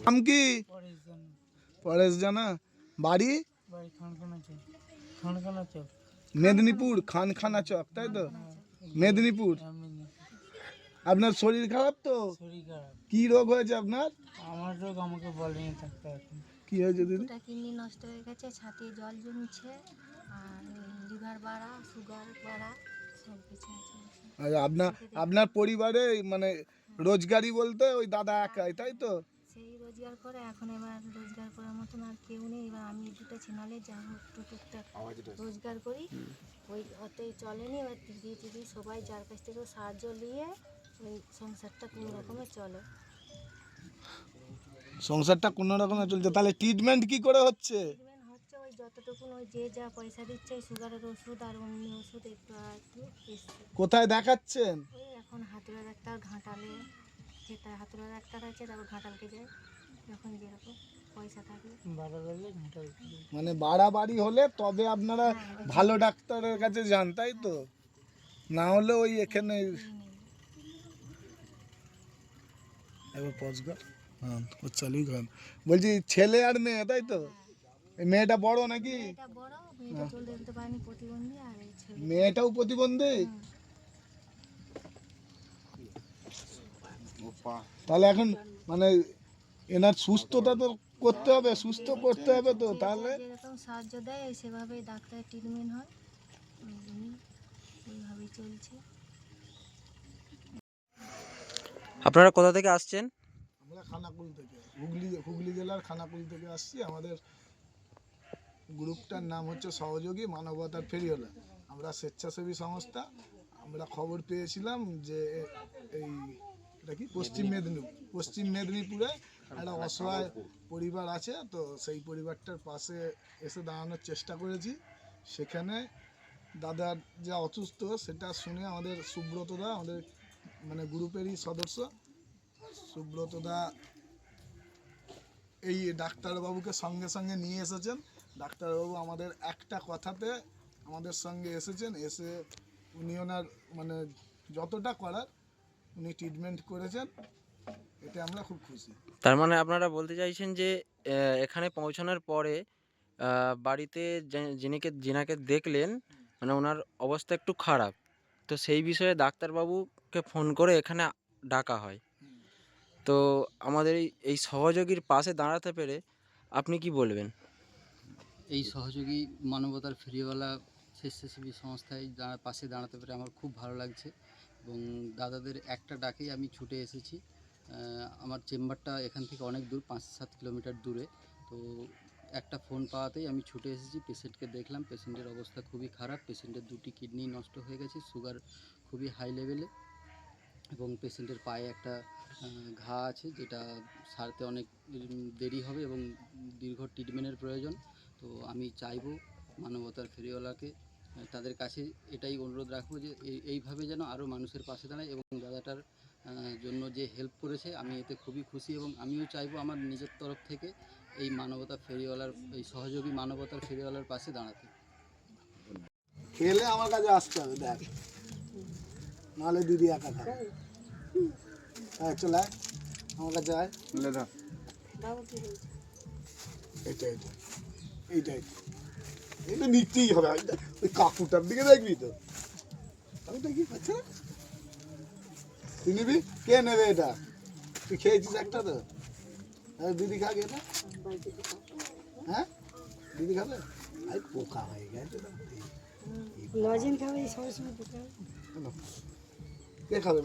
নাম কি? পরেশ জানা। বাড়ি মেদিনীপুর, খানখানা চক, তাই তো? মেদিনীপুর। আপনার শরীর খারাপ তো? কি রোগ হয়েছে আপনার? আমার রোগ আমাকে বলেনি থাকতে এখন। কি হয়েছে দিদি? কিডনি নষ্ট হয়ে গেছে, ছাতিয়ে জল জমছে, আর লিভার বাড়া, সুগার বাড়া, সব কিছু আছে। আর আপনার পরিবারে মানে রোজগারি বলতে ওই দাদা একাই, তাই তো? সেই রোজগার করে, এখন এবার রোজগার করার মতন আর কেউ নেই। এবার আমি দুটো ছিনালে যা হোক টুকটাক রোজগার করি, ওই অতই চলেনি। এবার দিদি সবাই যার কাছ থেকে সাহায্য নিয়ে ওই সংসারটা কোনো রকমে চলে। সংসারটা কোনো রকমে চলছে। তাহলে ট্রিটমেন্ট কি করে হচ্ছে? ট্রিটমেন্ট হচ্ছে ওই যতটুকু, ওই যে যা পয়সা দিচ্ছে, ওই সুগারের ওষুধ আর অন্য ওষুধ একটু আর একটু এসছে। কোথায় দেখাচ্ছেন? ওই এখন হাতুড়া ডাক্তার, ঘাটালে যেটা হাতুড়া ডাক্তার আছে, তারপর ঘাটালকে যায় যখন যেরকম পয়সা থাকে। মানে বাড়াবাড়ি হলে তবে আপনারা ভালো ডাক্তারের কাছে যান, তাই তো? না হলে ওই এখানে এবার পজগর। হ্যাঁ, ও চালুই করেন। বলছি ছেলে আর মেয়ে, তাই তো? এই মেয়েটা বড় নাকি? মেয়েটা বড়, মেয়েটা চলতে পারেনি, প্রতিবন্ধী। আর এই ছেলে মেয়েটাও প্রতিবন্ধী? তাহলে এখন মানে এনার সুস্থতা তো করতে হবে, সুস্থ করতে হবে তো। তাহলে যেরকম সাহায্য দেয় সেভাবেই ডাক্তারের ট্রিটমেন্ট হয়, এইভাবেই চলছে। আপনারা কোথা থেকে আসছেন? আমরা খানাকুল থেকে, হুগলি জেলার খানাকুল থেকে আসছি। আমাদের গ্রুপটার নাম হচ্ছে সহযোগী মানবতার ফেরিওয়ালা। আমরা স্বেচ্ছাসেবী সংস্থা। আমরা খবর পেয়েছিলাম যে এই এটা কি পশ্চিম মেদিনীপুরে একটা অসহায় পরিবার আছে, তো সেই পরিবারটার পাশে এসে দাঁড়ানোর চেষ্টা করেছি। সেখানে দাদার যা অসুস্থ সেটা শুনে আমাদের সুব্রতদা, আমাদের মানে গ্রুপেরই সদস্য সুব্রতদা এই ডাক্তারবাবুকে সঙ্গে সঙ্গে নিয়ে এসেছেন। ডাক্তারবাবু আমাদের একটা কথাতে আমাদের সঙ্গে এসেছেন, এসে উনি ওনার মানে যতটা করার উনি ট্রিটমেন্ট করেছেন। এতে আমরা খুব খুশি। তার মানে আপনারা বলতে চাইছেন যে এখানে পৌঁছানোর পরে বাড়িতে যিনাকে দেখলেন মানে ওনার অবস্থা একটু খারাপ, তো সেই বিষয়ে ডাক্তারবাবুকে ফোন করে এখানে ডাকা হয়। তো আমাদের এই সহযোগীর পাশে দাঁড়াতে পেরে আপনি কি বলবেন? এই সহযোগী মানবতার ফেরিওয়ালা স্বেচ্ছাসেবী সংস্থায় পাশে দাঁড়াতে পেরে আমার খুব ভালো লাগছে, এবং দাদাদের একটা ডাকেই আমি ছুটে এসেছি। আমার চেম্বারটা এখান থেকে অনেক দূর, 5-7 কিলোমিটার দূরে। তো একটা ফোন পাওয়াতেই আমি ছুটে এসেছি। পেশেন্টকে দেখলাম, পেশেন্টের অবস্থা খুবই খারাপ। পেশেন্টের 2টি কিডনি নষ্ট হয়ে গেছে, সুগার খুবই হাই লেভেলে, এবং পেশেন্টের পায়ে একটা ঘা আছে যেটা সারতে অনেক দেরি হবে এবং দীর্ঘ ট্রিটমেন্টের প্রয়োজন। তো আমি চাইবো মানবতার ফেরিওয়ালাকে, তাদের কাছে এটাই অনুরোধ রাখবো যে এইভাবে যেন আরও মানুষের পাশে দাঁড়ায়, এবং দাদাটার জন্য যে হেল্প করেছে আমি এতে খুবই খুশি, এবং আমিও চাইবো আমার নিজের তরফ থেকে এই মানবতার ফেরিওয়ালার, এই সহযোগী মানবতার ফেরিওয়ালার পাশে দাঁড়াতে। খেলে আমার কাছে আসতে হবে, দেখ নাহলে দিদি একা খাবে। হ্যাঁ চলে আমার কাছে আয়। এইটাই এটা নিতেই হবে। ওই কাকুটার দিকে দেখবি তো, কাকুটা কি খাচ্ছে না? তুই নিবি? কে নেবে এটা? তুই খেয়েছিস একটা তো? দিদি খাবে এটা? হ্যাঁ দিদি খাবে? আই পোকা হয়ে গেছে। লজেন খাবে, সবসময় কে খাবে?